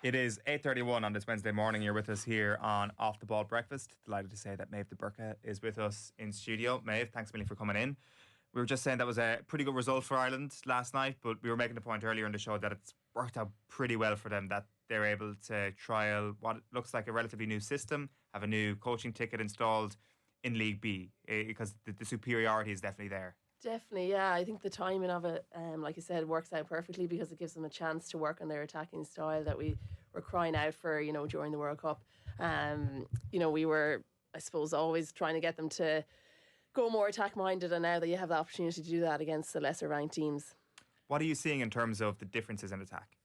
It is 8:31 on this Wednesday morning. You're with us here on Off the Ball Breakfast. Delighted to say that Méabh De Búrca is with us in studio. Méabh, thanks a million for coming in. We were just saying that was a pretty good result for Ireland last night, but we were making the point earlier in the show that it's worked out pretty well for them, that they're able to trial what looks like a relatively new system, have a new coaching ticket installed in League B, because the superiority is definitely there. Definitely, yeah. I think the timing of it, like I said, works out perfectly because it gives them a chance to work on their attacking style that we were crying out for, during the World Cup. We were, I suppose, always trying to get them to go more attack-minded, and now that you have the opportunity to do that against the lesser-ranked teams. What are you seeing in terms of the differences in attack?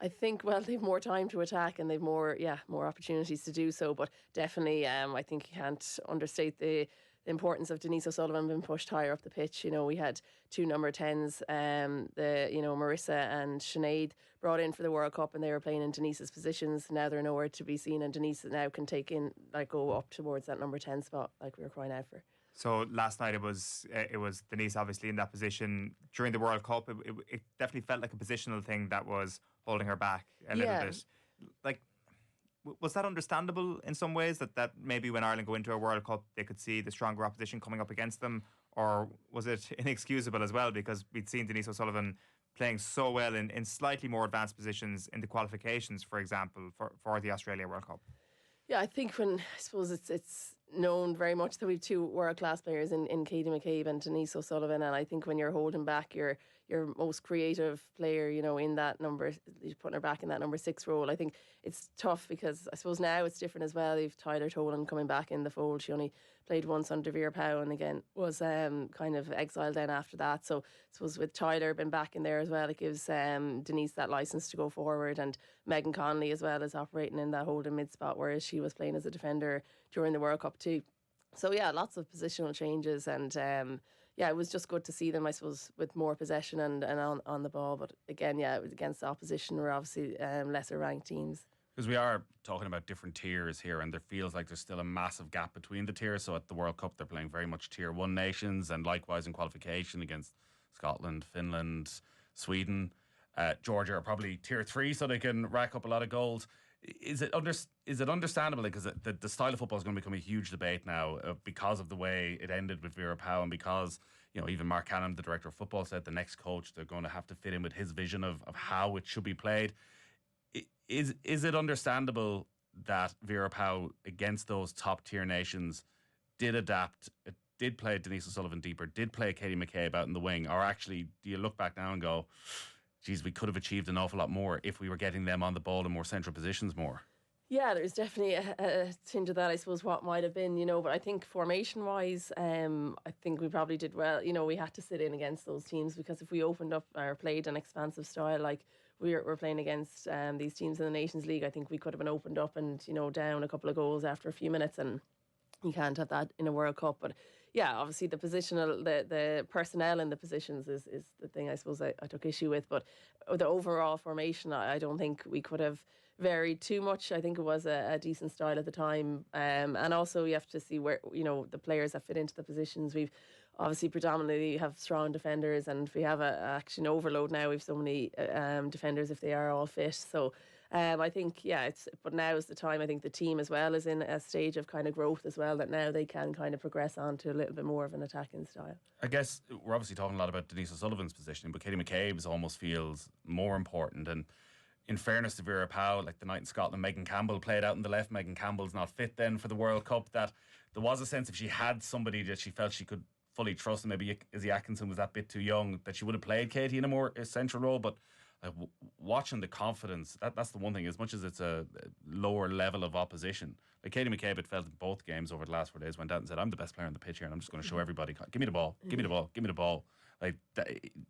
I think, well, they've more time to attack and they've more opportunities to do so. But definitely, I think you can't understate the importance of Denise O'Sullivan being pushed higher up the pitch. We had two number 10s, Marissa and Sinead brought in for the World Cup, and they were playing in Denise's positions. Now they're nowhere to be seen, and Denise now can go up towards that number 10 spot like we were crying out for. So last night it was Denise obviously in that position during the World Cup. It definitely felt like a positional thing that was holding her back a little bit. Like, was that understandable in some ways, that maybe when Ireland go into a World Cup they could see the stronger opposition coming up against them, or was it inexcusable as well because we'd seen Denise O'Sullivan playing so well in slightly more advanced positions in the qualifications, for example, for the Australia World Cup? Yeah, I think I suppose it's known very much that we have two world-class players in Katie McCabe and Denise O'Sullivan, and I think when you're holding back your most creative player, in that number, you're putting her back in that number 6 role, I think it's tough because I suppose now it's different as well. You've Tyler Tolan coming back in the fold. She only played once under Vera Pauw and again was kind of exiled then after that. So I suppose with Tyler being back in there as well, it gives Denise that licence to go forward, and Megan Connolly as well is operating in that holding mid spot, whereas she was playing as a defender during the World Cup too. So yeah, lots of positional changes, and it was just good to see them, I suppose, with more possession and on the ball. But again, it was against the opposition, were obviously lesser ranked teams. Because we are talking about different tiers here, and there feels like there's still a massive gap between the tiers. So at the World Cup they're playing very much tier 1 nations, and likewise in qualification against Scotland, Finland, Sweden. Georgia are probably tier 3, so they can rack up a lot of goals. Is it understandable, because the style of football is going to become a huge debate now because of the way it ended with Vera Pauw, and because even Mark Canham, the director of football, said the next coach, they're going to have to fit in with his vision of how it should be played. Is it understandable that Vera Pauw against those top tier nations did adapt, did play Denise O'Sullivan deeper, did play Katie McCabe out in the wing, or actually do you look back now and go, geez, we could have achieved an awful lot more if we were getting them on the ball in more central positions more? Yeah, there's definitely a tinge of that, I suppose, what might have been, but I think formation-wise, I think we probably did well. We had to sit in against those teams, because if we opened up or played an expansive style like we're playing against these teams in the Nations League, I think we could have been opened up and, down a couple of goals after a few minutes, and you can't have that in a World Cup. But yeah, obviously the positional, the personnel in the positions is the thing I suppose I took issue with. But the overall formation, I don't think we could have varied too much. I think it was a decent style at the time. And also you have to see where, the players that fit into the positions. We've obviously predominantly have strong defenders, and we have a action overload now. We've so many defenders if they are all fit. So I think, but now is the time. I think the team as well is in a stage of kind of growth as well, that now they can kind of progress on to a little bit more of an attacking style. I guess we're obviously talking a lot about Denise O'Sullivan's positioning, but Katie McCabe's almost feels more important. And in fairness to Vera Pauw, like the night in Scotland, Megan Campbell played out in the left. Megan Campbell's not fit then for the World Cup. That there was a sense if she had somebody that she felt she could fully trust, and maybe Izzy Atkinson was that bit too young, that she would have played Katie in a more central role. But watching the confidence, that's the one thing. As much as it's a lower level of opposition, like Katie McCabe had felt in both games over the last 4 days, went out and said, I'm the best player on the pitch here, and I'm just going to show everybody, give me the ball, give me the ball, give me the ball. Like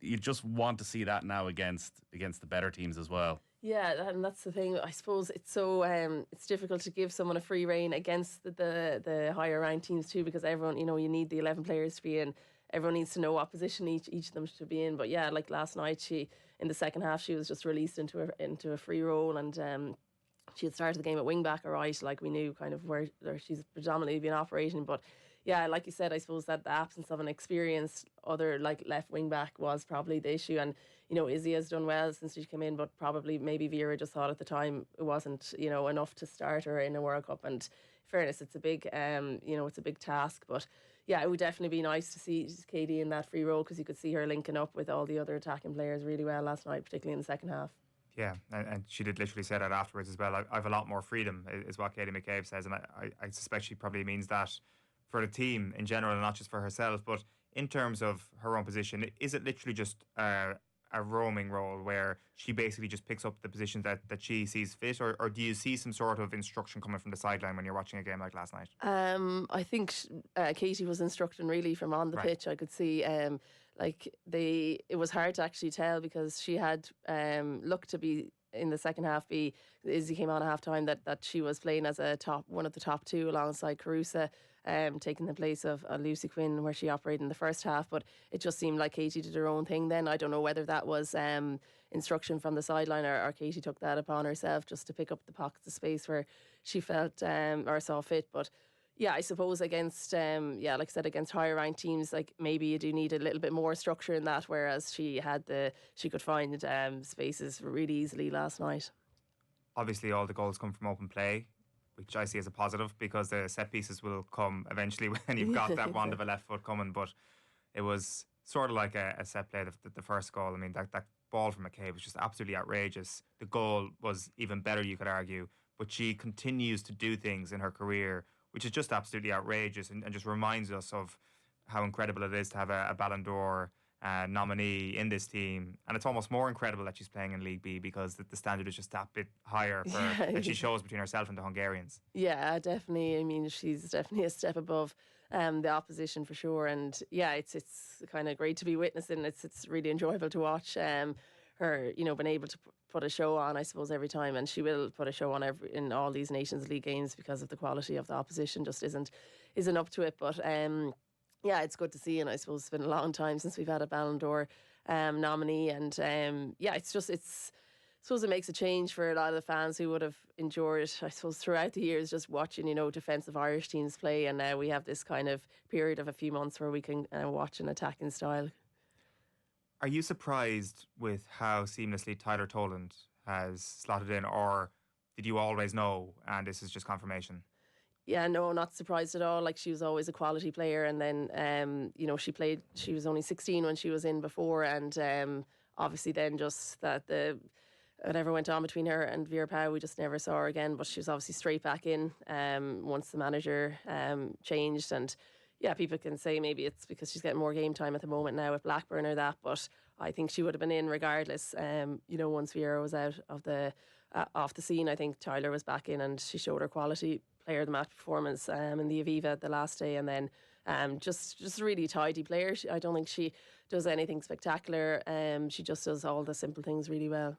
you just want to see that now against the better teams as well. Yeah, and that's the thing. I suppose it's so it's difficult to give someone a free rein against the higher ranked teams too, because everyone, you need the 11 players to be in. Everyone needs to know what position each of them should be in. But yeah, like last night, she in the second half she was just released into a free role, and she had started the game at wing back, alright, like we knew kind of where she's predominantly been operating. But yeah, like you said, I suppose that the absence of an experienced other like left wing back was probably the issue. And Izzy has done well since she came in, but probably maybe Vera just thought at the time it wasn't, enough to start her in a World Cup. And in fairness, it's a big, it's a big task. But yeah, it would definitely be nice to see Katie in that free role, because you could see her linking up with all the other attacking players really well last night, particularly in the second half. Yeah, and she did literally say that afterwards as well. I have a lot more freedom, is what Katie McCabe says, and I suspect she probably means that for the team in general, and not just for herself. But in terms of her own position, is it literally just a roaming role where she basically just picks up the positions that she sees fit, or do you see some sort of instruction coming from the sideline when you're watching a game like last night? I think Katie was instructing really from on the pitch. I could see it was hard to actually tell, because she had looked to be in the second half. Izzy came on at half time that she was playing as one of the top two alongside Carusa, taking the place of Lucy Quinn, where she operated in the first half. But it just seemed like Katie did her own thing then. I don't know whether that was instruction from the sideline, or Katie took that upon herself just to pick up the pockets of space where she felt or saw fit. But yeah, I suppose against, like I said, against higher ranked teams, like maybe you do need a little bit more structure in that, whereas she could find spaces really easily last night. Obviously, all the goals come from open play, which I see as a positive, because the set pieces will come eventually when you've got that wand of a left foot coming. But it was sort of like a set play, the first goal. I mean, that ball from McCabe was just absolutely outrageous. The goal was even better, you could argue, but she continues to do things in her career which is just absolutely outrageous, and just reminds us of how incredible it is to have a Ballon d'Or nominee in this team. And it's almost more incredible that she's playing in League B, because the standard is just that bit higher that she shows between herself and the Hungarians. Yeah, definitely. I mean, she's definitely a step above the opposition for sure. And yeah, it's kind of great to be witnessing. It's really enjoyable to watch her, been able to put a show on, I suppose, every time. And she will put a show on in all these Nations League games, because of the quality of the opposition just isn't up to it. But yeah, it's good to see, and I suppose it's been a long time since we've had a Ballon d'Or nominee, and yeah, I suppose it makes a change for a lot of the fans who would have enjoyed, I suppose, throughout the years just watching, defensive Irish teams play, and now we have this kind of period of a few months where we can watch an attacking style. Are you surprised with how seamlessly Tyler Toland has slotted in, or did you always know and this is just confirmation? Yeah, no, not surprised at all. Like, she was always a quality player, and then she was only 16 when she was in before, and obviously then just that whatever went on between her and Vera Pauw, we just never saw her again. But she was obviously straight back in once the manager changed. And yeah, people can say maybe it's because she's getting more game time at the moment now with Blackburn or that, but I think she would have been in regardless. Once Vera was out of off the scene, I think Tyler was back in, and she showed her quality player of the match performance in the Aviva the last day, and then just a really tidy player. I don't think she does anything spectacular. She just does all the simple things really well.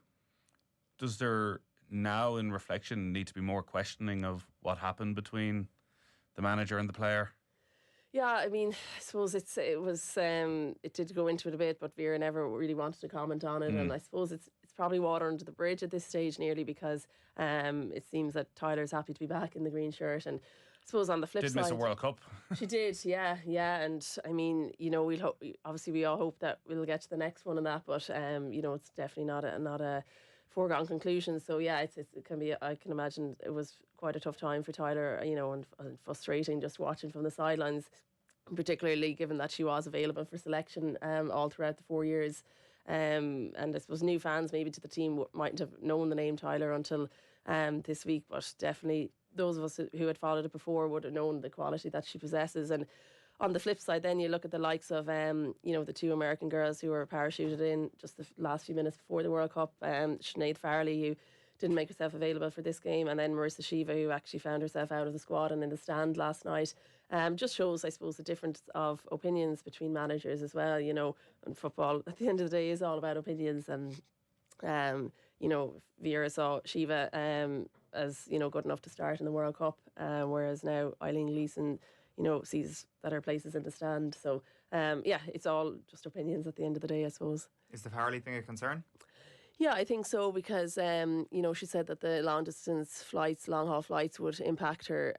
Does there now, in reflection, need to be more questioning of what happened between the manager and the player? Yeah, I mean, I suppose it did go into it a bit, but Vera never really wanted to comment on it, and I suppose it's probably water under the bridge at this stage nearly, because it seems that Tyler's happy to be back in the green shirt, and I suppose on the flip side, did miss a World Cup. She did, yeah, and I mean, obviously we all hope that we'll get to the next one and that, but it's definitely not a foregone conclusion. So yeah, it can be. I can imagine it was quite a tough time for Tyler, and frustrating just watching from the sidelines, particularly given that she was available for selection all throughout the 4 years. And I suppose new fans maybe to the team mightn't have known the name Tyler until this week, but definitely those of us who had followed it before would have known the quality that she possesses. And on the flip side, then you look at the likes of, the two American girls who were parachuted in just the last few minutes before the World Cup, Sinead Farrelly, who didn't make herself available for this game, and then Marissa Shiva, who actually found herself out of the squad and in the stand last night. Just shows, I suppose, the difference of opinions between managers as well. And football, at the end of the day, is all about opinions. And, Vera saw Shiva as, good enough to start in the World Cup, whereas now Eileen Gleeson, sees that her place is in the stand. So, it's all just opinions at the end of the day, I suppose. Is the Farrelly thing a concern? Yeah, I think so because, she said that the long haul flights would impact her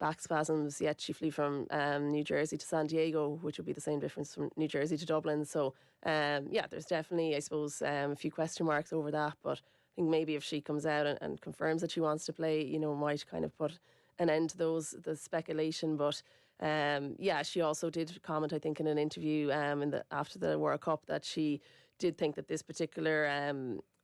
back spasms, yet she flew from New Jersey to San Diego, which would be the same difference from New Jersey to Dublin. So, there's definitely, I suppose, a few question marks over that. But I think maybe if she comes out and confirms that she wants to play, might kind of put an end to the speculation. But she also did comment, I think, in an interview after the World Cup that she did think that this particular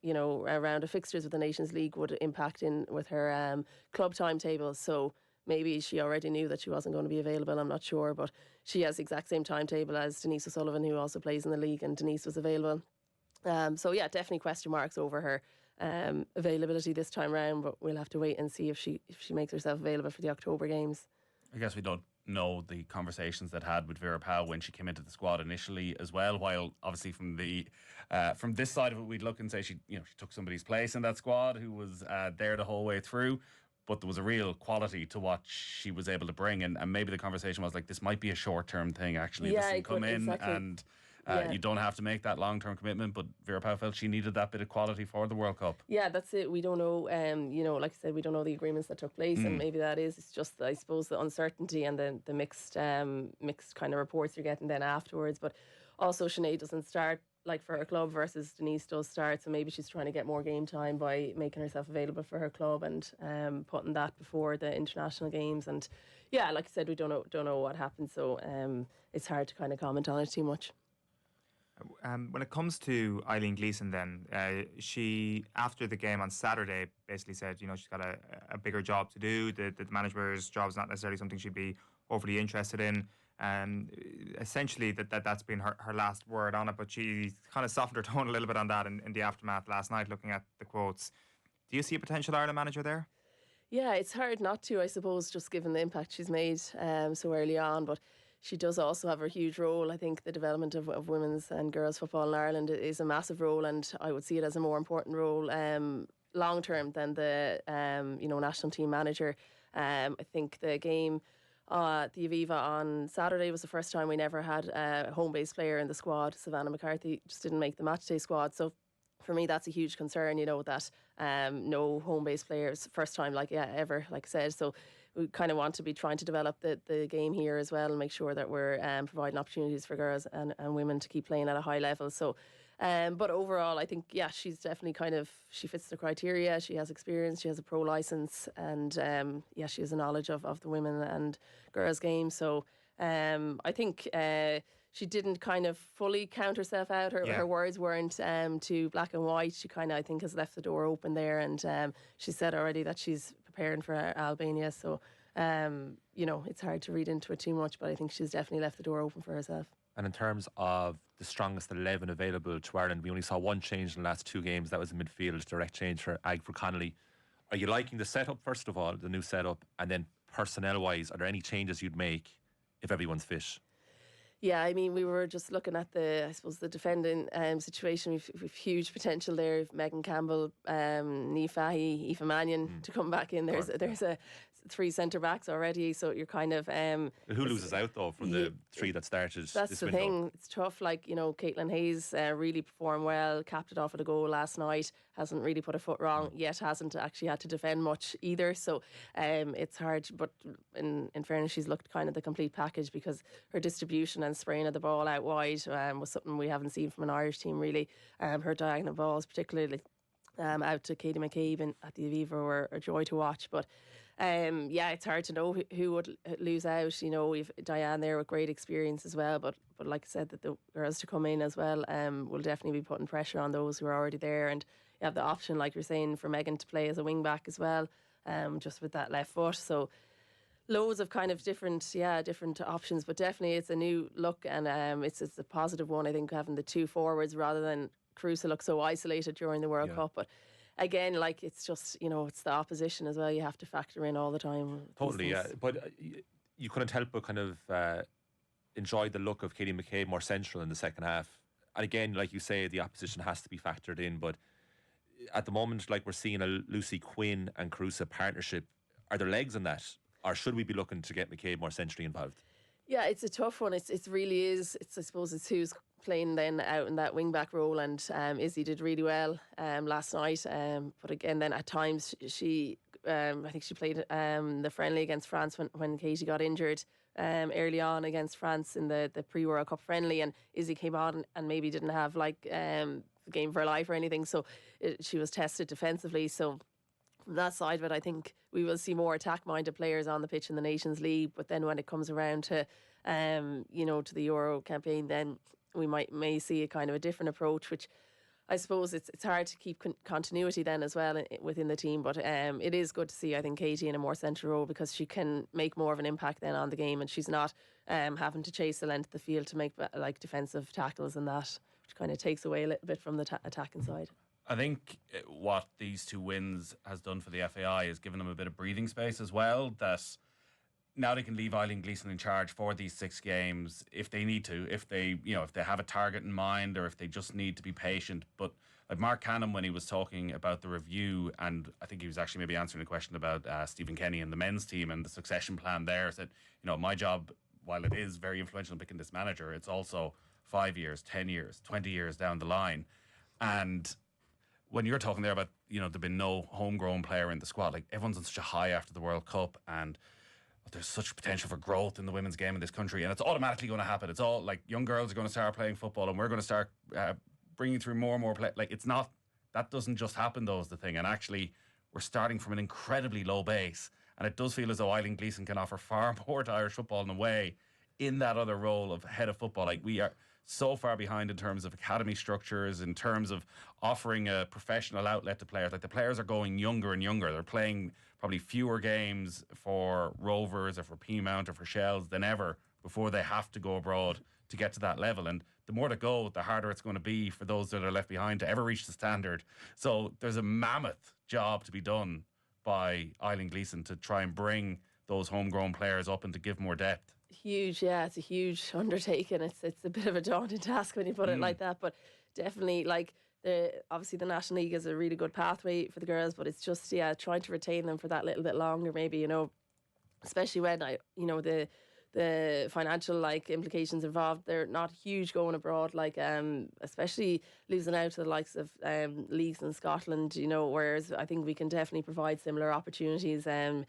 round of fixtures with the Nations League would impact in with her club timetable. So maybe she already knew that she wasn't going to be available. I'm not sure, but she has the exact same timetable as Denise O'Sullivan, who also plays in the league, and Denise was available. Definitely question marks over her availability this time round, but we'll have to wait and see if she makes herself available for the October games. I guess we don't know the conversations that had with Vera Pauw when she came into the squad initially as well, while obviously from this side of it we'd look and say she took somebody's place in that squad who was there the whole way through, but there was a real quality to what she was able to bring, and maybe the conversation was like, this might be a short-term thing actually. This can come in exactly. And you don't have to make that long-term commitment, but Vera Pauw felt she needed that bit of quality for the World Cup. Yeah, that's it. We don't know, like I said, we don't know the agreements that took place, and maybe it's just, I suppose, the uncertainty and the mixed kind of reports you're getting then afterwards. But also Sinead doesn't start like for her club versus Denise does start, so maybe she's trying to get more game time by making herself available for her club and putting that before the international games. And yeah, like I said, we don't know what happened, so it's hard to kind of comment on it too much. When it comes to Eileen Gleeson then, she, after the game on Saturday, basically said, she's got a bigger job to do. The manager's job is not necessarily something she'd be overly interested in. Essentially, that's been her last word on it, but she kind of softened her tone a little bit on that in the aftermath last night, looking at the quotes. Do you see a potential Ireland manager there? Yeah, it's hard not to, I suppose, just given the impact she's made so early on, but she does also have a huge role. I think the development of women's and girls football in Ireland is a massive role, and I would see it as a more important role long term than the national team manager. I think the game at the Aviva on Saturday was the first time we never had a home-based player in the squad. Savannah McCarthy just didn't make the matchday squad, so for me that's a huge concern, that no home-based players, first time ever, like I said. So we kind of want to be trying to develop the game here as well and make sure that we're providing opportunities for girls and women to keep playing at a high level. So but overall, I think, she's definitely she fits the criteria. She has experience, she has a pro licence, and she has a knowledge of the women and girls game. So I think she didn't kind of fully count herself out. Her words weren't too black and white. She kind of, I think, has left the door open there, and she said already that she's preparing for Albania. So it's hard to read into it too much, but I think she's definitely left the door open for herself. And in terms of the strongest 11 available to Ireland, we only saw one change in the last two games. That was a midfield direct change for Connolly. Are you liking the setup, first of all, the new setup? And then personnel-wise, are there any changes you'd make if everyone's fit? Yeah, I mean, we were just looking at the defending situation. We've huge potential there. Megan Campbell, Niamh Fahey, Aoife Mannion to come back in. There's a three centre backs already, so you're kind of who loses out though from the three that started? That's this the window? thing. It's tough. Caitlin Hayes really performed well, capped it off with a goal last night. Hasn't really put a foot wrong yet. Hasn't actually had to defend much either. So it's hard. But in fairness, she's looked kind of the complete package, because her distribution and spraying of the ball out wide was something we haven't seen from an Irish team really. Her diagonal balls, particularly out to Katie McCabe at the Aviva, were a joy to watch. But it's hard to know who would lose out. We've Diane there with great experience as well, but like I said, that the girls to come in as well will definitely be putting pressure on those who are already there. And you have the option, like you're saying, for Megan to play as a wing back as well, just with that left foot. So loads of kind of different options, but definitely it's a new look, and it's a positive one, I think, having the two forwards rather than Carusa look so isolated during the World Cup. But again, it's just, it's the opposition as well. You have to factor in all the time. Totally, yeah. But you couldn't help but kind of enjoy the look of Katie McCabe more central in the second half. And again, like you say, the opposition has to be factored in. But at the moment, we're seeing a Lucy Quinn and Carusa partnership. Are there legs in that? Or should we be looking to get McCabe more centrally involved? Yeah, it's a tough one. It really is. I suppose it's who's playing then out in that wing back role, and Izzy did really well last night. But again, then at times she, I think she played the friendly against France when Katie got injured early on against France in the pre-World Cup friendly, and Izzy came on and maybe didn't have like the game for her life or anything, so she was tested defensively. So from that side of it, I think we will see more attack-minded players on the pitch in the Nations League. But then when it comes around to, to the Euro campaign, then we may see a kind of a different approach, which I suppose it's hard to keep continuity then as well within the team. But it is good to see, I think, Katie in a more central role, because she can make more of an impact then on the game, and she's not having to chase the length of the field to make like defensive tackles and that, which kind of takes away a little bit from the attacking side. I think what these 2 wins has done for the FAI is given them a bit of breathing space as well, that now they can leave Eileen Gleeson in charge for these 6 games if they need to, if they have a target in mind, or if they just need to be patient. But like Mark Cannon, when he was talking about the review, and I think he was actually maybe answering a question about Stephen Kenny and the men's team and the succession plan there, said, my job, while it is very influential in picking this manager, it's also 5 years, 10 years, 20 years down the line. And when you're talking there about, there've been no homegrown player in the squad, like everyone's on such a high after the World Cup, and there's such potential for growth in the women's game in this country, and it's automatically going to happen. It's all like young girls are going to start playing football, and we're going to start bringing through more and more play. Like, it's not, that doesn't just happen though, is the thing. And actually, we're starting from an incredibly low base, and it does feel as though Eileen Gleeson can offer far more to Irish football in a way in that other role of head of football. Like, we are so far behind in terms of academy structures, in terms of offering a professional outlet to players. Like, the players are going younger and younger. They're playing probably fewer games for Rovers or for Peamount or for Shells than ever before they have to go abroad to get to that level. And the more to go, the harder it's going to be for those that are left behind to ever reach the standard. So there's a mammoth job to be done by Eileen Gleeson to try and bring those homegrown players up and to give more depth. Huge, yeah, it's a huge undertaking. It's a bit of a daunting task when you put it like that, but definitely, like, obviously the National League is a really good pathway for the girls, but it's just trying to retain them for that little bit longer, maybe, especially when the financial like implications involved, they're not huge going abroad, like especially losing out to the likes of leagues in Scotland, whereas I think we can definitely provide similar opportunities and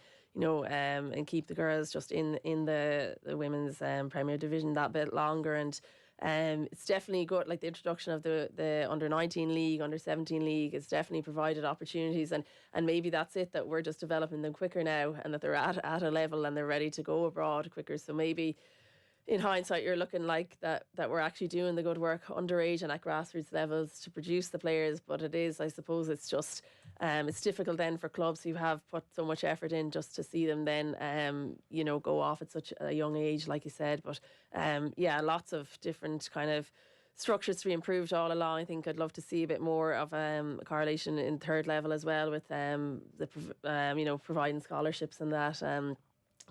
keep the girls just in the women's Premier Division that bit longer. And it's definitely good, like the introduction of the under-19 league, under-17 league, it's definitely provided opportunities, and maybe that's it, that we're just developing them quicker now, and that they're at a level and they're ready to go abroad quicker. So maybe in hindsight you're looking like that we're actually doing the good work underage and at grassroots levels to produce the players. But it is, I suppose, it's just it's difficult then for clubs who have put so much effort in just to see them then go off at such a young age, like you said. But lots of different kind of structures to be improved all along. I think I'd love to see a bit more of a correlation in third level as well, with providing scholarships and that.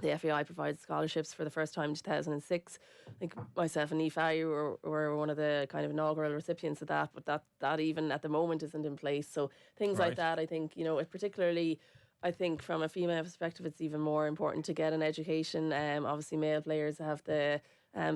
The FAI provides scholarships for the first time in 2006. I think myself and Aoife were one of the kind of inaugural recipients of that, but that even at the moment isn't in place. So things like that, I think, particularly, I think from a female perspective, it's even more important to get an education. Obviously, male players have the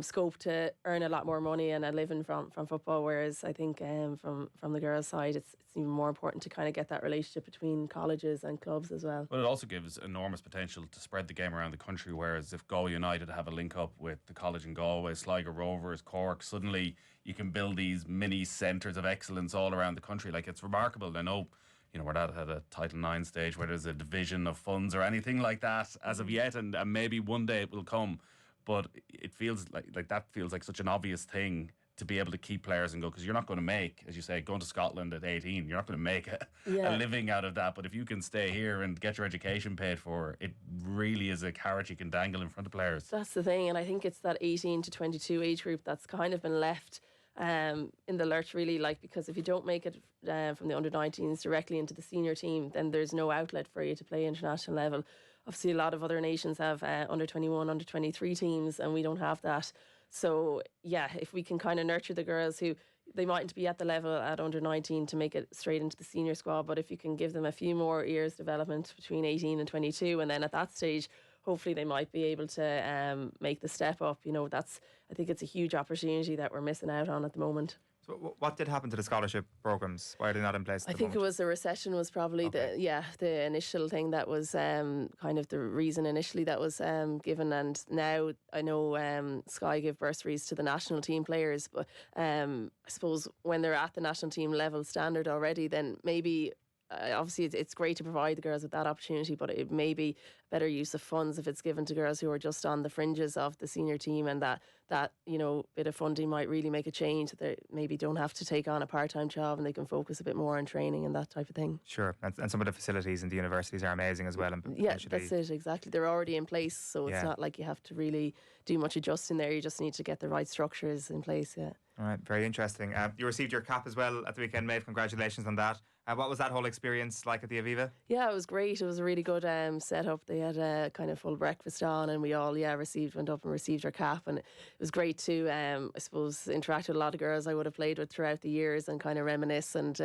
scope to earn a lot more money and a living from football, whereas I think from the girls' side, it's even more important to kind of get that relationship between colleges and clubs as well. Well, it also gives enormous potential to spread the game around the country, whereas if Galway United have a link up with the college in Galway, Sligo Rovers, Cork, suddenly you can build these mini centres of excellence all around the country. Like, it's remarkable. I know we're not at a Title IX stage where there's a division of funds or anything like that as of yet, and maybe one day it will come. But it feels like that feels like such an obvious thing to be able to keep players and go, because you're not going to make, as you say, going to Scotland at 18, you're not going to make a living out of that. But if you can stay here and get your education paid for, it really is a carrot you can dangle in front of players. That's the thing, and I think it's that 18 to 22 age group that's kind of been left in the lurch, really, because if you don't make it from the under-19s directly into the senior team, then there's no outlet for you to play international level. Obviously, a lot of other nations have under-21, under-23 teams, and we don't have that. So, if we can kind of nurture the girls who, they mightn't be at the level at under-19 to make it straight into the senior squad, but if you can give them a few more years development between 18 and 22, and then at that stage, hopefully they might be able to make the step up. I think it's a huge opportunity that we're missing out on at the moment. So what did happen to the scholarship programs? Why are they not in place? I think it was the recession was probably the initial thing that was kind of the reason initially that was given. And now I know Sky give bursaries to the national team players, but I suppose when they're at the national team level standard already, then maybe obviously it's great to provide the girls with that opportunity, but it may be better use of funds if it's given to girls who are just on the fringes of the senior team, and that bit of funding might really make a change, that they maybe don't have to take on a part-time job and they can focus a bit more on training and that type of thing. Sure, and some of the facilities in the universities are amazing as well. And yeah, that's it, exactly. They're already in place, so it's not like you have to really do much adjusting there. You just need to get the right structures in place. Yeah. All right, very interesting. You received your cap as well at the weekend, Maeve. Congratulations on that. What was that whole experience like at the Aviva? Yeah, it was great. It was a really good setup. They had a kind of full breakfast on, and we all went up and received our cap, and it was great to I suppose interact with a lot of girls I would have played with throughout the years and kind of reminisce, and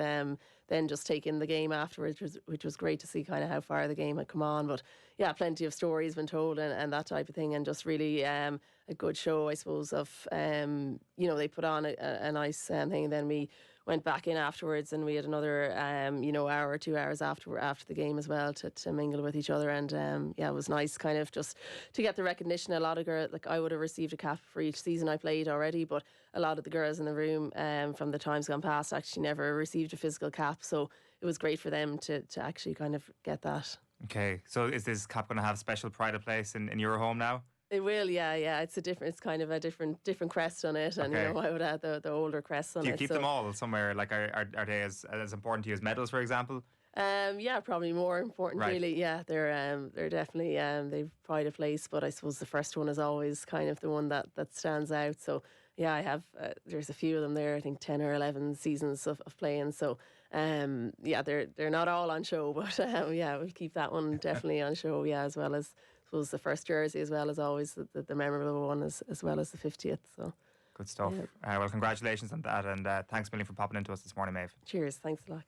then just take in the game afterwards, which was great to see kind of how far the game had come on. But yeah, plenty of stories been told and that type of thing, and just really a good show, I suppose, of they put on a nice thing, and then we went back in afterwards, and we had another hour or 2 hours after the game as well to mingle with each other. And it was nice kind of just to get the recognition. A lot of girls, like I would have received a cap for each season I played already, but a lot of the girls in the room from the times gone past actually never received a physical cap, so it was great for them to actually kind of get that. Okay, so is this cap going to have special pride of place in your home now? It will, yeah. It's kind of a different crest on it, and I would add the older crest on it. Do you keep them all somewhere? Like, are they as important to you as medals, for example? Probably more important, really. Yeah, they're definitely they've pride of place, but I suppose the first one is always kind of the one that stands out. So yeah, I have there's a few of them there. I think 10 or 11 seasons of playing. So they're not all on show, but we'll keep that one definitely on show. Yeah, as well as was the first jersey, as well as always the memorable one, as well as the 50th. So good stuff. Well, congratulations on that, and thanks a million for popping into us this morning, Maeve. Cheers. Thanks a lot.